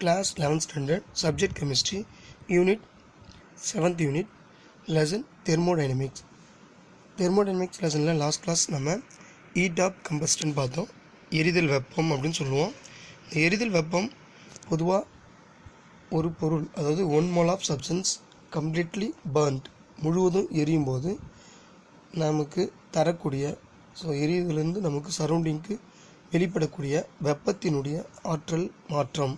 Class 11th standard, subject chemistry, unit 7th unit, lesson thermodynamics. Thermodynamics lessonல last class நம்ம heat of combustion பார்த்தோம். எரிதல் வெப்பம் அப்படின்னு சொல்லுவோம். எரிதல் வெப்பம் பொதுவாக ஒரு பொருள், அதாவது 1 mole of substance completely burnt, முழுவதும் எரியும் போது நமக்கு தரக்கூடிய, ஸோ எரிதலிருந்து நமக்கு சரௌண்டிங்க்கு வெளிப்படக்கூடிய வெப்பத்தினுடைய ஆற்றல் மாற்றம்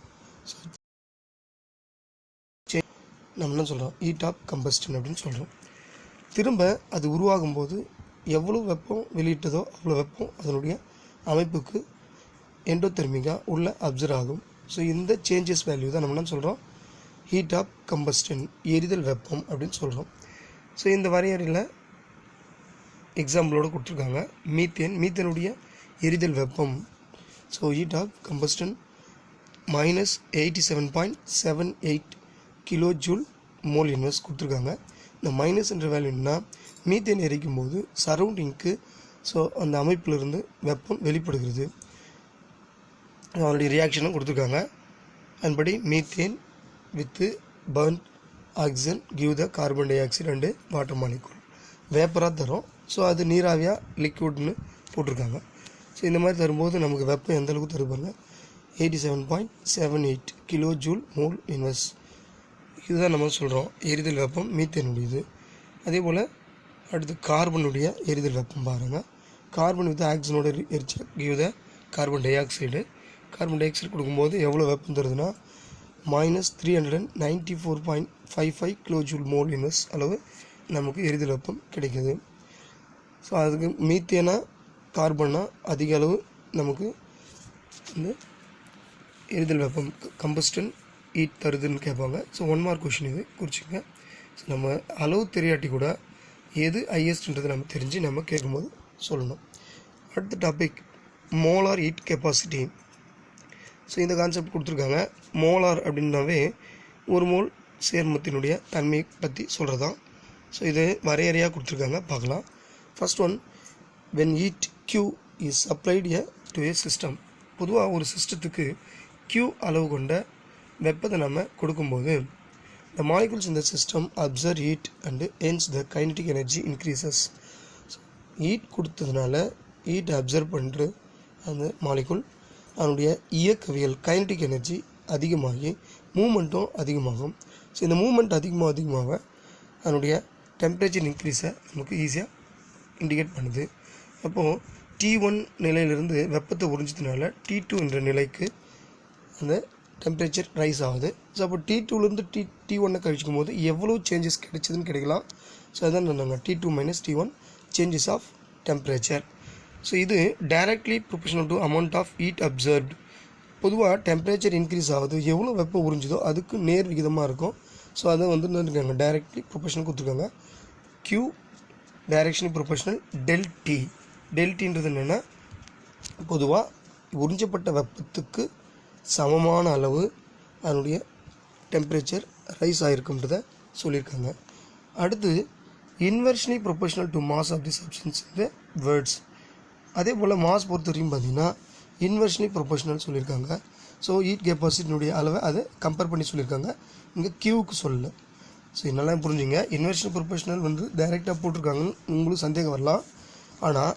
நம்ம என்ன சொல்கிறோம், ஹீட் ஆஃப் கம்பஸ்டன் அப்படின்னு சொல்கிறோம். திரும்ப அது உருவாகும் போது எவ்வளோ வெப்பம் வெளியிட்டதோ அவ்வளோ வெப்பம் அதனுடைய அமைப்புக்கு எண்டோதெர்மிக்காக உள்ள அப்சர்வ் ஆகும். ஸோ இந்த சேஞ்சஸ் வேல்யூ தான் நம்ம என்ன சொல்கிறோம், ஹீட் ஆஃப் கம்பஸ்டன், எரிதல் வெப்பம் அப்படின்னு சொல்கிறோம். ஸோ இந்த வரையறையில் எக்ஸாம்பிளோடு கொடுத்துருக்காங்க. மீத்தேனுடைய எரிதல் வெப்பம், so heat of combustion -87.78 kilo joule mole inverse கொடுத்துருக்காங்க. இந்த மைனஸ் என்ற வேல்யூ என்ன, மீத்தேன் எரிக்கும் போது சரௌண்டிங்க்கு, ஸோ அந்த அமைப்பிலிருந்து வெப்பம் வெளிப்படுகிறது. அவருடைய ரியாக்ஷனும் கொடுத்துருக்காங்க. அதன்படி methane with burnt oxygen give the carbon dioxide and water molecule, வேப்பராக தரும். ஸோ அது நீராவியாக லிக்விட்னு போட்டிருக்காங்க. ஸோ இந்த மாதிரி தரும்போது நமக்கு வெப்பம் எந்த அளவுக்கு தருப்பாங்க, 87.78 கிலோ ஜூல் மோல் இன்வெர்ஸ். இதுதான் நம்ம சொல்கிறோம் எரிதல் வெப்பம் மீத்தேனுடையது. அதே போல் அடுத்து கார்பனுடைய எரிதல் வெப்பம் பாருங்கள். கார்பன் வித் ஆக்சிஜனோட எரிச்சல் give the carbon di oxide. Carbon di oxide கொடுக்கும்போது எவ்வளோ வெப்பம் தருதுன்னா -394.55 கிலோ ஜூல் மோல் இன்வெர்ஸ் அளவு நமக்கு எரிதல் வெப்பம் கிடைக்கிது. ஸோ அதுக்கு மீத்தேனா கார்பனா அதிக அளவு நமக்கு இந்த எரிதல் வெப்பம் கம்பஸ்டன் ஹீட் தருதுன்னு கேட்பாங்க. ஸோ 1 மார்க் கொஷின் இது குறிச்சிங்க. ஸோ நம்ம அளவு தெரியாட்டி கூட எது ஹையஸ்ட்ன்றது நம்ம தெரிஞ்சு நம்ம கேட்கும்போது சொல்லணும். அடுத்த topic molar heat capacity. So இந்த கான்செப்ட் கொடுத்துருக்காங்க. மோலார் அப்படின்னாவே ஒரு மோல் சேர்மத்தினுடைய தன்மையை பற்றி சொல்கிறது தான். ஸோ இது வரையறையாக கொடுத்துருக்காங்க, பார்க்கலாம். First one, when heat Q is supplied to a system. பொதுவாக ஒரு சிஸ்டத்துக்கு Q அளவு கொண்ட வெப்பத்தை நம்ம கொடுக்கும்போது the molecules in the system absorb heat and hence the kinetic energy increases. Heat கொடுத்ததுனால ஹீட் அப்சர்வ் பண்ணுற அந்த மாலிகுல் அதனுடைய இயக்கவியல் கைனடிக் எனர்ஜி அதிகமாகி மூமெண்ட்டும் அதிகமாகும். ஸோ இந்த மூமெண்ட் அதிகமாக அதனுடைய டெம்பரேச்சர் இன்க்ரீஸை நமக்கு ஈஸியாக இண்டிகேட் பண்ணுது. அப்போது T1 நிலையிலிருந்து வெப்பத்தை உறிஞ்சதுனால T2 என்ற நிலைக்கு அந்த டெம்பரேச்சர் ரைஸ் ஆகுது. ஸோ அப்போ T2லேருந்து T1 கழிச்சிக்கும் போது எவ்வளோ சேஞ்சஸ் கிடைச்சதுன்னு கிடைக்கலாம். ஸோ அதான் நாங்கள் T2 - T1 changes of temperature. So இது directly proportional to amount of heat absorbed. பொதுவாக டெம்பரேச்சர் இன்க்ரீஸ் ஆகுது, எவ்வளோ வெப்பம் உறிஞ்சுதோ அதுக்கு நேர் விகிதமாக இருக்கும். ஸோ அதை வந்து இருக்காங்க டைரக்ட்லி ப்ரொபோஷனல் கொடுத்துருக்காங்க. Q directional proportional ΔT. ΔTன்றது என்னென்னா, பொதுவாக உறிஞ்சப்பட்ட வெப்பத்துக்கு சமமான அளவு அதனுடைய டெம்பரேச்சர் ரைஸ் ஆகிருக்குன்றதை சொல்லியிருக்காங்க. அடுத்து inversely proportional to mass of the substance இந்த வேர்ட்ஸ். அதே போல் மாஸ் பொறுத்த வரைக்கும் பார்த்தீங்கன்னா இன்வெர்ஷனலி ப்ரொபோஷனல் சொல்லியிருக்காங்க. ஸோ ஹீட் கெப்பாசிட்டினுடைய அளவை அதை கம்பேர் பண்ணி சொல்லியிருக்காங்க, இங்கே Qவுக்கு சொல்லலை. ஸோ என்னெல்லாம் புரிஞ்சுங்க, இன்வெர்ஷனல் ப்ரொபோஷனல் வந்து டைரெக்டாக போட்டிருக்காங்கன்னு உங்களுக்கு சந்தேகம் வரலாம். ஆனால்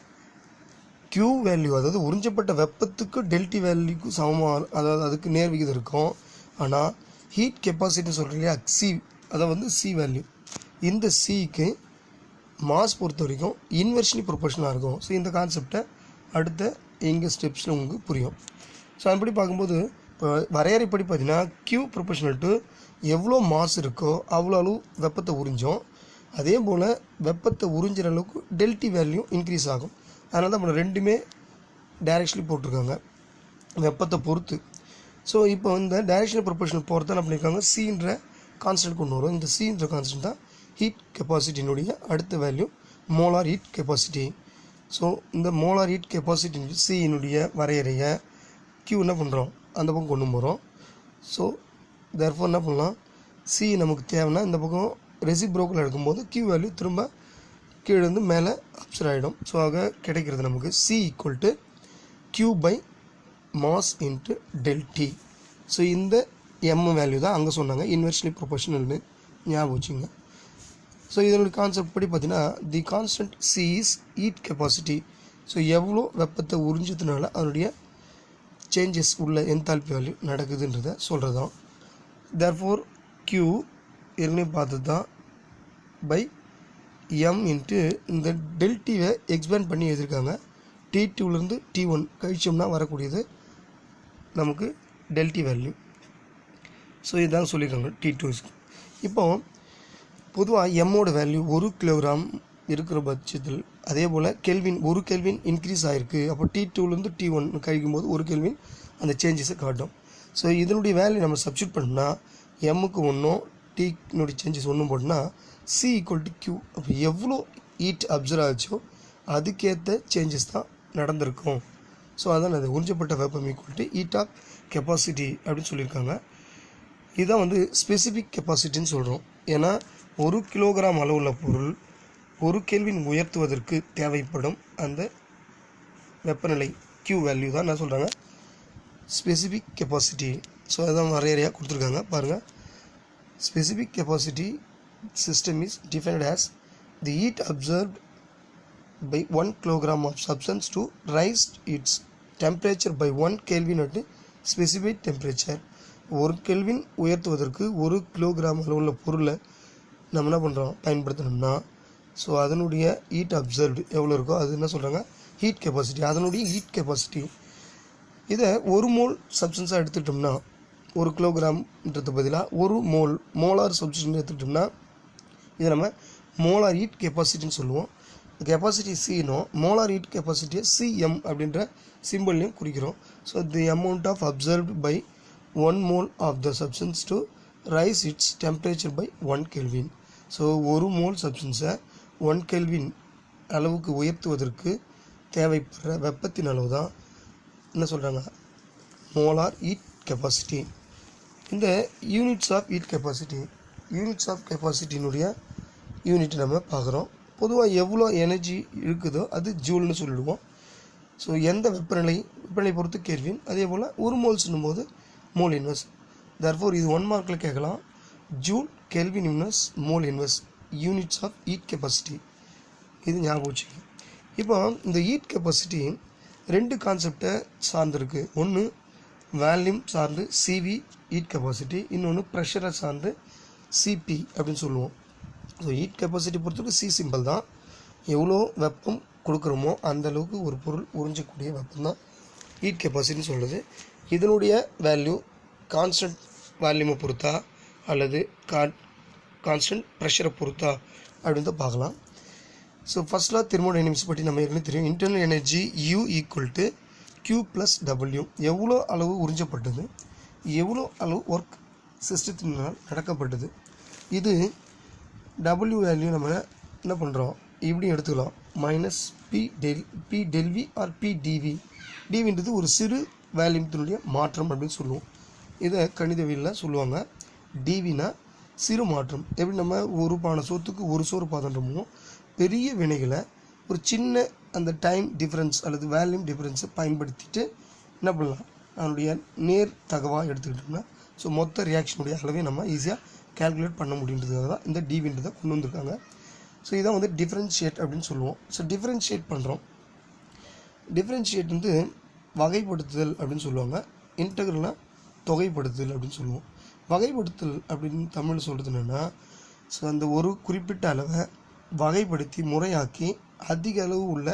Q வேல்யூ, அதாவது உறிஞ்சப்பட்ட வெப்பத்துக்கு ΔT வேல்யூக்கு சமமாக, அதாவது அதுக்கு நேர் விகிதம் இருக்கும். ஆனால் ஹீட் கெப்பாசிட்டி சொல்கிறோம் இல்லையா, C, அதாவது C வேல்யூ, இந்த Cக்கு மாஸ் பொறுத்த வரைக்கும் இன்வெர்ஷனலி ப்ரொபோஷனலாக இருக்கும். ஸோ இந்த கான்செப்டை அடுத்த எங்கள் ஸ்டெப்ஸில் உங்களுக்கு புரியும். ஸோ அப்படி பார்க்கும்போது இப்போ வரையறைப்படி பார்த்தீங்கன்னா Q ப்ரொபோஷனல் டு எவ்வளோ மாஸ் இருக்கோ அவ்வளோ அளவு வெப்பத்தை உறிஞ்சோம். அதே போல் வெப்பத்தை உறிஞ்சிற அளவுக்கு ΔT வேல்யூ இன்க்ரீஸ் ஆகும். அதனால தான் நம்ம ரெண்டுமே டைரக்ஷனலி போட்டிருக்காங்க வெப்பத்தை பொறுத்து. ஸோ இப்போ இந்த டைரக்ஷனல் ப்ரொபோஷனல் போகிறத என்ன பண்ணியிருக்காங்க, Cன்ற கான்ஸ்டன்ட் கொண்டு வரும். இந்த Cன்ற கான்ஸ்டன்ட் தான் ஹீட் கெப்பாசிட்டினுடைய அடுத்த value, molar heat capacity. So இந்த மோலார் ஹீட் கெப்பாசிட்டி Cயினுடைய வரையறையை Q என்ன பண்ணுறோம், அந்த பக்கம் கொண்டு போகிறோம். ஸோ தேர்ஃபோர் என்ன பண்ணலாம், C நமக்கு தேவைன்னா இந்த பக்கம் ரெசிப்ரோக்கல் எடுக்கும்போது Q வேல்யூ திரும்ப கீழே இருந்து மேலே அப்சர்வ் ஆகிடும். ஸோ ஆக கிடைக்கிறது நமக்கு C = Q by mass into ΔT. So இந்த எம் வேல்யூ தான் அங்கே சொன்னாங்க, இன்வெர்ஸ்லி ப்ரொபோஷனல்னு ஞாபகம் வச்சுங்க. ஸோ இதனுடைய கான்செப்ட் படி பார்த்தீங்கன்னா தி constant C is heat capacity. So எவ்வளோ வெப்பத்தை உறிஞ்சதுனால அதனுடைய சேஞ்சஸ் உள்ள என்தால்பி வேல்யூ நடக்குதுன்றதை சொல்கிறது தான். தேர்ஃபோர் Q ஏற்கனவே பார்த்தது தான் பை எம் இன்ட்டு இந்த டெல்டிவை எக்ஸ்பேண்ட் பண்ணி எழுதியிருக்காங்க. T2லேருந்து T1 கழிச்சோம்னா வரக்கூடியது நமக்கு டெல்டி வேல்யூ. ஸோ இதுதான் சொல்லியிருக்காங்க T2. இப்போ பொதுவாக எம்மோட வேல்யூ 1 கிலோகிராம் இருக்கிற பட்சத்தில் அதே போல் கெல்வின் 1 கெல்வின் இன்க்ரீஸ் ஆகிருக்கு. அப்போ T2லேருந்து T1 கழிக்கும்போது 1 கெல்வின் அந்த சேஞ்சஸை காட்டும். ஸோ இதனுடைய வேல்யூ நம்ம சப்ஸ்டியூட் பண்ணோம்னா எம்முக்கு 1 Tனுடைய சேஞ்சஸ் 1 போட்டோம்னா C ஈக்குவல் டு Q. அப்போ எவ்வளோ ஹீட் அப்சர்வ் ஆச்சோ அதுக்கேற்ற சேஞ்சஸ் தான் நடந்திருக்கும். ஸோ அதான் அது உறிஞ்சப்பட்ட வெப்பம் equal to heat of capacity அப்படின்னு சொல்லியிருக்காங்க. இதுதான் வந்து ஸ்பெசிஃபிக் கெப்பாசிட்டின்னு சொல்கிறோம். ஏன்னா 1 கிலோகிராம் அளவுள்ள பொருள் 1 கெல்வின் உயர்த்துவதற்கு தேவைப்படும் அந்த வெப்பநிலை Q வேல்யூ தான் என்ன சொல்கிறாங்க, ஸ்பெசிஃபிக் கெப்பாசிட்டி. ஸோ அதுதான் வரையறையாக கொடுத்துருக்காங்க பாருங்கள். Specific capacity system is defined as the heat absorbed by 1 kilogram of substance to raise its temperature by 1 Kelvin at specified temperature. 1 kelvin உயர்த்துவதற்கு 1 கிலோகிராம் அளவுள்ள பொருளை நம்ம என்ன பண்ணுறோம் பயன்படுத்தணும்னா ஸோ அதனுடைய ஹீட் அப்சர்வ்டு எவ்வளோ இருக்கோ அது என்ன சொல்கிறாங்க ஹீட் கெப்பாசிட்டி. அதனுடைய ஹீட் கெப்பாசிட்டி இதை 1 மோல் சப்ஸ்டன்ஸாக எடுத்துக்கிட்டோம்னா 1 கிலோகிராம்ன்றது பதிலாக 1 மோலார் சப்ஸ்டன்ஸ் எடுத்துக்கிட்டோம்னா இதை நம்ம மோலார் ஹீட் கெப்பாசிட்டின்னு சொல்லுவோம். கெப்பாசிட்டி சின்னும் மோலார் ஹீட் கெப்பாசிட்டியை சிஎம் அப்படின்ற சிம்பிள்லையும் குறிக்கிறோம். So the amount of absorbed by 1 mole of the substance to rise its temperature by 1 kelvin. So 1 mole சப்ஸ்டன்ஸை 1 கெல்வின் அளவுக்கு உயர்த்துவதற்கு தேவைப்படுற வெப்பத்தின் அளவு தான் என்ன சொல்கிறாங்க மோலார் ஹீட் கெப்பாசிட்டி. இந்த யூனிட்ஸ் ஆஃப் ஹீட் கெப்பாசிட்டி கெப்பாசிட்டியினுடைய யூனிட் நம்ம பார்க்குறோம். பொதுவாக எவ்வளோ எனர்ஜி இருக்குதோ அது ஜூல்னு சொல்லிடுவோம். ஸோ எந்த வெப்பநிலை பொறுத்து கெல்வின், அதே போல் 1 மோல்ஸ்னும் போது மோல் இன்வெர்ஸ். தர்ஃபோர் இது 1 மார்க்கில் கேட்கலாம். Joule kelvin inverse mole inverse units of heat capacity. இது ஞாபகம் வச்சுக்கோங்க. இப்போ இந்த ஹீட் கெப்பாசிட்டி 2 கான்செப்டை சார்ந்திருக்கு. ஒன்று வால்யூம் சார்ந்து சிவி ஹீட் கெப்பாசிட்டி, இன்னொன்று ப்ரெஷரை சார்ந்து சிபி அப்படின்னு சொல்லுவோம். ஸோ ஹீட் கெப்பாசிட்டி பொறுத்தவரைக்கும் சி சிம்பிள் தான். எவ்வளோ வெப்பம் கொடுக்குறோமோ அந்தளவுக்கு ஒரு பொருள் உறிஞ்சக்கூடிய வெப்பம் தான் ஹீட் கெப்பாசிட்டின்னு சொல்லுது. இதனுடைய வேல்யூ கான்ஸ்டன்ட் வால்யூமை பொறுத்தா அல்லது கான்ஸ்டன்ட் ப்ரெஷரை பொறுத்தா அப்படின்னு தான் பார்க்கலாம். ஸோ ஃபர்ஸ்ட் லா தெர்மோடைனமிக்ஸ் பற்றி நம்ம ஏற்கனவே தெரியும். Internal energy U equal to Q plus W. எவ்வளோ அளவு உறிஞ்சப்பட்டது, எவ்வளோ அளவு ஒர்க் சிஸ்டத்தினால் நடக்கப்பட்டது. இது W வேல்யூ நம்ம என்ன பண்ணுறோம் இப்படி எடுத்துக்கலாம், minus P del V or P D V. டிவின்றது ஒரு சிறு வேல்யூத்தினுடைய மாற்றம் அப்படின்னு சொல்லுவோம். இதை கணிதவியலில் சொல்லுவாங்க. டிவினா சிறு மாற்றம். எப்படி நம்ம ஒரு பானை சோத்துக்கு ஒரு சோறு பாதன்றமோ பெரிய வினைகளை ஒரு சின்ன அந்த டைம் டிஃப்ரென்ஸ் அல்லது வேல்யூம் டிஃப்ரென்ஸை பயன்படுத்திட்டு என்ன பண்ணலாம் அதனுடைய நேர் தகவாக எடுத்துக்கிட்டோம்னா ஸோ மொத்த ரியாக்ஷனுடைய அளவை நம்ம ஈஸியாக கேல்குலேட் பண்ண முடியுன்றதுக்காக தான் இந்த டிவின்றதை கொண்டு வந்திருக்காங்க. ஸோ இதான் வந்து டிஃப்ரென்ஷியேட் அப்படின்னு சொல்லுவோம். ஸோ டிஃப்ரென்ஷியேட் பண்ணுறோம். டிஃப்ரென்ஷியேட் வந்து வகைப்படுத்துதல் அப்படின்னு சொல்லுவாங்க. இன்டெக்ரல்னா தொகைப்படுத்துதல் அப்படின்னு சொல்லுவோம். வகைப்படுத்தல் அப்படின்னு தமிழ் சொல்கிறது என்னென்னா ஸோ அந்த ஒரு குறிப்பிட்ட அளவை வகைப்படுத்தி முறையாக்கி அதிக அளவு உள்ள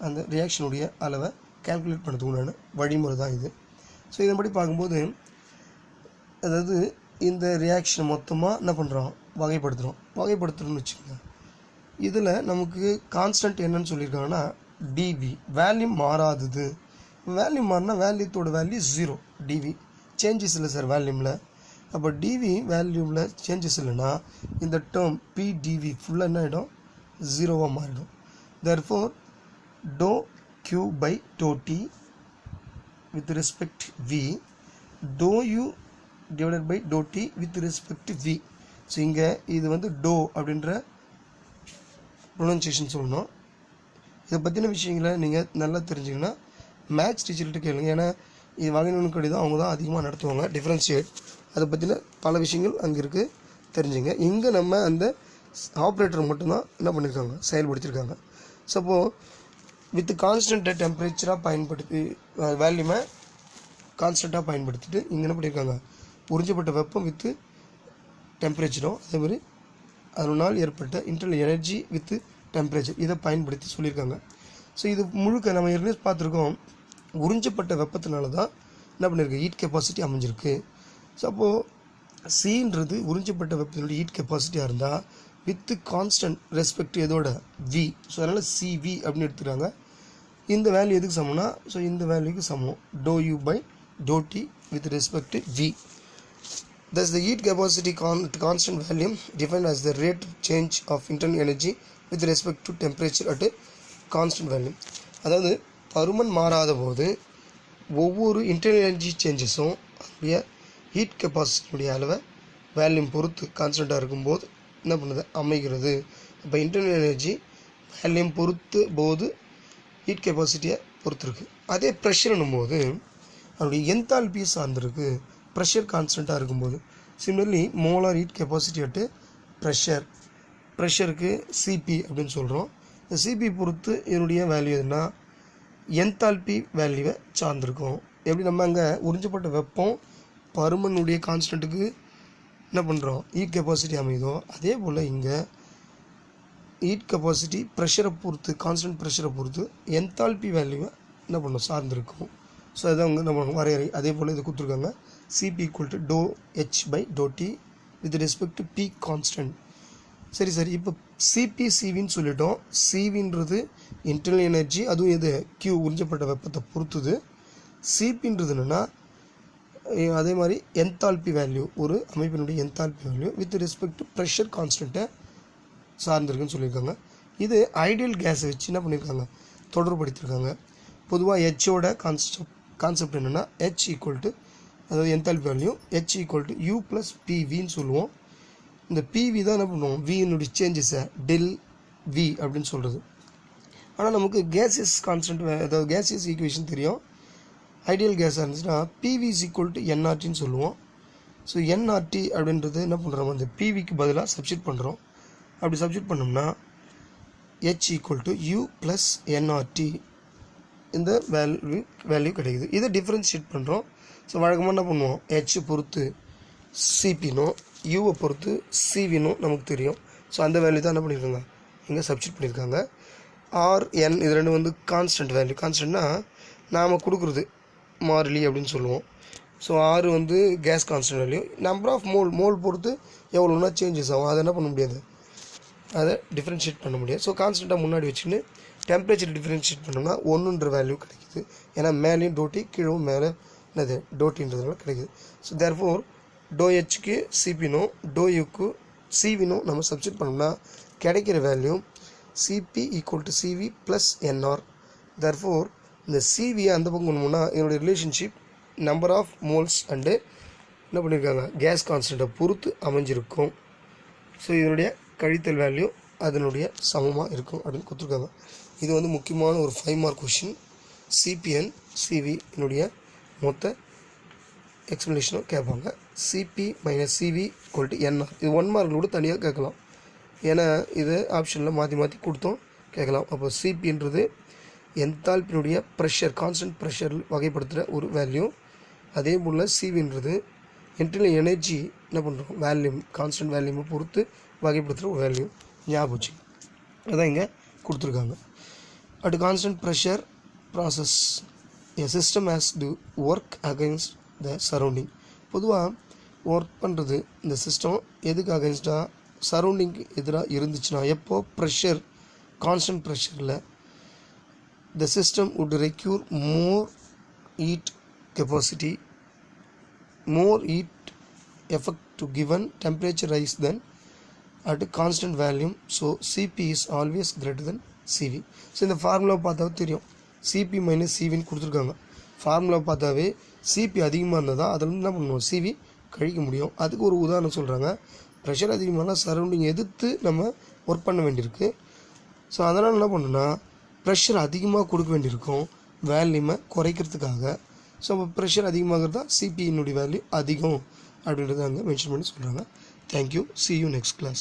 அந்த ரியாக்ஷனுடைய அளவை கேல்குலேட் பண்ணுறதுக்கு உண்டான வழிமுறை தான் இது. ஸோ இதன்படி பார்க்கும்போது அதாவது இந்த ரியாக்ஷன் மொத்தமாக என்ன பண்ணுறோம் வகைப்படுத்துகிறோம்னு வச்சுக்கோங்க. இதில் நமக்கு கான்ஸ்டன்ட் என்னன்னு சொல்லியிருக்காங்கன்னா டிவி வேல்யூம் மாறாதது. வேல்யூம் மாறினா வேல்யூத்தோட வேல்யூ 0, டிவி சேஞ்சஸ் இல்லை சார் வேல்யூமில். அப்போ டிவி வேல்யூமில் சேஞ்சஸ் இல்லைன்னா இந்த டேர்ம் பிடிவி ஃபுல்லாக என்ன ஆகிடும் 0வாக மாறிடும். Therefore to Q by dou T with respect V, dou U divided by dou T with respect to V. So இங்கே இது வந்து டோ அப்படின்ற ப்ரொனன்சியேஷன் சொல்லணும். இதை பற்றின விஷயங்களை நீங்கள் நல்லா தெரிஞ்சிங்கன்னா மேக்ஸ் டீச்சர்கிட்ட கேளுங்க. ஏன்னா இது வகை நுணுக்கடி தான் அவங்க தான் அதிகமாக நடத்துவாங்க. டிஃப்ரென்ஷியேட் அதை பற்றின பல விஷயங்கள் அங்கே இருக்குது, தெரிஞ்சுங்க. இங்கே நம்ம அந்த ஆப்ரேட்டர் மட்டும்தான் என்ன பண்ணியிருக்காங்க, செயல்படுத்தியிருக்காங்க. சப்போ வித் கான்ஸ்டன்ட் டெம்பரேச்சராக பயன்படுத்தி வேல்யூமை கான்ஸ்டண்ட்டாக பயன்படுத்திட்டு இங்கே என்ன பண்ணியிருக்காங்க, உறிஞ்சப்பட்ட வெப்பம் வித்து டெம்பரேச்சரும் அதேமாதிரி அதனால் ஏற்பட்ட இன்டர்னல் எனர்ஜி வித்து டெம்பரேச்சர் இதை பயன்படுத்தி சொல்லியிருக்காங்க. ஸோ இது முழுக்க நம்ம ஏற்கனவே பார்த்துருக்கோம், உறிஞ்சப்பட்ட வெப்பத்தினால தான் என்ன பண்ணியிருக்கு, ஹீட் கெப்பாசிட்டி அமைஞ்சிருக்கு. ஸோ அப்போது சின்றது உறிஞ்சப்பட்ட வெப்பத்தினுடைய ஹீட் கெப்பாசிட்டியாக இருந்தால் வித்து கான்ஸ்டன்ட் ரெஸ்பெக்ட் எதோட வி. ஸோ அதனால் சிவி அப்படின்னு எடுத்துக்கிறாங்க. இந்த வேல்யூ எதுக்கு சமம்னா, ஸோ இந்த வேல்யூக்கு சமம் ∂U/∂T with respect to V. Thus the heat capacity constant volume defined as the rate of change of internal energy with respect to temperature at a constant volume. அதாவது பருமன் மாறாத போது ஒவ்வொரு இன்டர்னல் எனர்ஜி சேஞ்சஸும் அதனுடைய heat கெப்பாசிட்டியுடைய அளவை வேல்யூம் பொறுத்து கான்ஸ்டண்ட்டாக இருக்கும்போது என்ன பண்ணுது, அமைகிறது. அப்போ இன்டர்னல் எனர்ஜி வேல்யூம் பொறுத்து போது ஹீட் கெப்பாசிட்டியை பொறுத்துருக்கு. அதே ப்ரெஷர்னும் போது அதனுடைய என்தால்பியை சார்ந்திருக்கு, ப்ரெஷர் கான்ஸ்டண்ட்டாக இருக்கும்போது. Similarly molar heat capacity at ப்ரெஷருக்கு சிபி அப்படின்னு சொல்கிறோம். இந்த சிபி பொறுத்து இதனுடைய வேல்யூ எதுனா என்தால்பி வேல்யூவை சார்ந்திருக்கும். எப்படி நம்ம அங்கே உறிஞ்சப்பட்ட வெப்பம் பருமனுடைய கான்ஸ்டண்ட்டுக்கு என்ன பண்ணுறோம், ஹீட் கெப்பாசிட்டி அமைதோ, அதே போல் இங்கே ஹீட் கெப்பாசிட்டி ப்ரெஷரை பொறுத்து, கான்ஸ்டன்ட் ப்ரெஷரை பொறுத்து என்தால்பி வேல்யூவை என்ன பண்ணும், சார்ந்திருக்கும். ஸோ அதை அவங்க நம்ம வரையறை அதே போல் இது கொடுத்துருக்காங்க. CP equal to ∂H/∂T with respect to P constant. சரி இப்போ சிபி சிவின்னு சொல்லிட்டோம். சிவின்றது இன்டர்னல் எனர்ஜி, அதுவும் எது கியூ உறிஞ்சப்பட்ட வெப்பத்தை பொறுத்துது. சிபின்றது என்னென்னா அதே மாதிரி என்தால்பி வேல்யூ, ஒரு அமைப்பினுடைய enthalpy value with respect to pressure கான்ஸ்டண்ட்டை சார்ந்திருக்குன்னு சொல்லியிருக்காங்க. இது ஐடியல் கேஸை வச்சு என்ன பண்ணியிருக்காங்க, தொடர்படுத்தியிருக்காங்க. பொதுவாக ஹெச்சோட கான்செப்ட் என்னென்னா ஹெச் ஈக்குவல் டு, அதாவது enthalpy value H equal to U plus பிவின்னு சொல்லுவோம். இந்த பிவி தான் என்ன பண்ணுவோம், வினுடைய சேஞ்சஸை டெல் வி அப்படின்னு சொல்கிறது. ஆனால் நமக்கு கேஸஸ் கான்ஸ்டன்ட், அதாவது கேஸஸ் ஈக்குவேஷன் தெரியும். ஐடியல் கேஸாக இருந்துச்சுன்னா பிவி இஸ் ஈக்குவல் டு என்ஆர்டின்னு சொல்லுவோம். ஸோ என்ஆர்டி அப்படின்றது என்ன பண்ணுறோம், அந்த பிவிக்கு பதிலாக சப்ஸ்டியூட் பண்ணுறோம். அப்படி சப்ஸ்டியூட் பண்ணோம்னா H equal to U plus NRT இந்த வேல்யூ கிடைக்குது. இதை டிஃப்ரென்ஷியேட் பண்ணுறோம். ஸோ வழக்கமாக என்ன பண்ணுவோம், ஹெச் பொறுத்து சிபினும் யூவை பொறுத்து சிவினும் நமக்கு தெரியும். ஸோ அந்த வேல்யூ தான் என்ன பண்ணியிருக்காங்க, இங்கே சப்ஸ்டியூட் பண்ணியிருக்காங்க. ஆர்என் இது ரெண்டு வந்து கான்ஸ்டன்ட் வேல்யூ. கான்ஸ்டன்ட்னா நாம் கொடுக்குறது மாறிலி அப்படின்னு சொல்லுவோம். ஸோ ஆறு வந்து gas constant value. Number of mole பொறுத்து எவ்வளோனா சேஞ்சஸ் ஆகும், அதை என்ன பண்ண முடியாது, அதை டிஃப்ரென்ஷியேட் பண்ண முடியாது. ஸோ கான்ஸ்டண்ட்டாக முன்னாடி வச்சுன்னு டெம்பரேச்சர் டிஃப்ரென்ஷியேட் பண்ணோம்னா 1ன்ற வேல்யூ கிடைக்குது. ஏன்னா மேலேயும் டோட்டி கீழும் மேலே என்னது டோட்டின்றதுனால கிடைக்குது. ஸோ தேர்ஃபோர் ∂Hக்கு சிபினும் ∂Uக்கு சிவினும் நம்ம சப்ஸ்டியூட் பண்ணோம்னா கிடைக்கிற value CP equal to CV plus NR. Therefore இந்த சிவியை அந்த பக்கம் பண்ணோம்னா என்னுடைய relationship number of moles and என்ன பண்ணியிருக்காங்க, கேஸ் கான்ஸ்டண்ட்டை பொறுத்து அமைஞ்சிருக்கும். ஸோ இதனுடைய கழித்தல் வேல்யூ அதனுடைய சமமாக இருக்கும் அப்படின்னு கொடுத்துருக்காங்க. இது வந்து முக்கியமான ஒரு 5 மார்க் கொஷின். சிபிஎன் சிவி என்னுடைய மொத்த எக்ஸ்ப்ளனேஷனும் கேட்பாங்க. CP minus CV equal to NR. இது 1 மார்க்கில் கூட தனியாக கேட்கலாம், ஏன்னா இது ஆப்ஷனில் மாற்றி கொடுத்தோம் கேட்கலாம். அப்போ சிபின்றது என்தால்பியினுடைய ப்ரெஷர், கான்ஸ்டன்ட் ப்ரெஷர் வகைப்படுத்துகிற ஒரு வேல்யூ. அதே போல் சிவின்றது இன்டர்னல் எனர்ஜி என்ன பண்ணுறோம், வேல்யூம் கான்ஸ்டன்ட் வேல்யூமை பொறுத்து வகைப்படுத்துகிற ஒரு வேல்யூ. ஞாபகம் அதான் இங்கே கொடுத்துருக்காங்க. At constant pressure process a system has to work against the surrounding. பொதுவாக ஒர்க் பண்ணுறது இந்த சிஸ்டம் எதுக்கு அகைன்ஸ்டாக, சரௌண்டிங்க்கு எதிராக இருந்துச்சுன்னா, எப்போ ப்ரெஷர் கான்ஸ்டன்ட் ப்ரெஷரில் the system would require more heat capacity, more heat effect to given temperature rise than at constant volume. So Cp is always greater than Cv. So இந்த ஃபார்முலாவை பார்த்தாவே தெரியும், சிபி மைனஸ் சிவின்னு கொடுத்துருக்காங்க. ஃபார்முலாவை பார்த்தாவே சிபி அதிகமாக இருந்தால் தான் அதில் என்ன பண்ணுவோம், சிவி கழிக்க முடியும். அதுக்கு ஒரு உதாரணம் சொல்கிறாங்க. ப்ரெஷர் அதிகமான சரௌண்டிங் எதிர்த்து நம்ம ஒர்க் பண்ண வேண்டியிருக்கு. ஸோ அதனால் என்ன பண்ணுன்னா ப்ரெஷர் அதிகமாக கொடுக்க வேண்டியிருக்கும் வேல்யூமை குறைக்கிறதுக்காக. ஸோ அப்போ ப்ரெஷர் அதிகமாகிறதா சிபியினுடைய வேல்யூ அதிகம் அப்படின்றத அங்கே மென்ஷன் பண்ணி சொல்கிறாங்க. Thank you. see you next class.